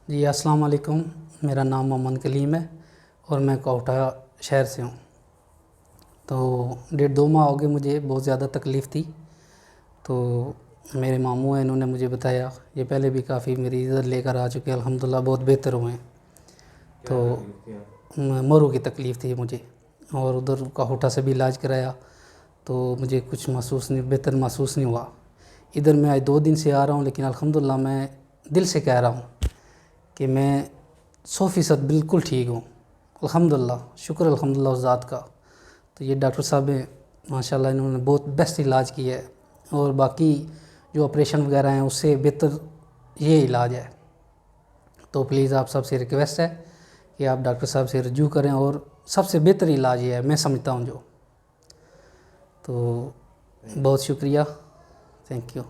जी अस्सलाम वालेकुम। मेरा नाम मोहम्मद कलीम है और मैं कोटा शहर से हूँ। तो 1.5-2 माह हो गए, मुझे बहुत ज़्यादा तकलीफ़ थी। तो मेरे मामू हैं, इन्होंने मुझे बताया। ये पहले भी काफ़ी मरीज़ इधर लेकर आ चुके हैं, अल्हम्दुलिल्लाह बहुत बेहतर हुए हैं। क्या तो तकलीफ थी आपको? मोरों की तकलीफ़ थी मुझे, और उधर कोटा से भी इलाज कराया तो मुझे कुछ महसूस नहीं, बेहतर महसूस नहीं हुआ। इधर मैं आज 2 दिन से आ रहा हूँ, लेकिन अल्हम्दुलिल्लाह मैं दिल से कह रहा हूँ कि मैं 100% बिल्कुल ठीक हूँ। अल्हम्दुलिल्लाह, शुक्र अल्हम्दुलिल्लाह उस ज़ात का। तो ये डॉक्टर साहब हैं, माशाल्लाह इन्होंने बहुत बेस्ट इलाज किया है, और बाकी जो ऑपरेशन वगैरह हैं उससे बेहतर ये इलाज है। तो प्लीज़ आप सबसे रिक्वेस्ट है कि आप डॉक्टर साहब से रजू करें, और सबसे बेहतर इलाज ये है, मैं समझता हूँ जो। तो थैंक यू। बहुत शुक्रिया, थैंक यू।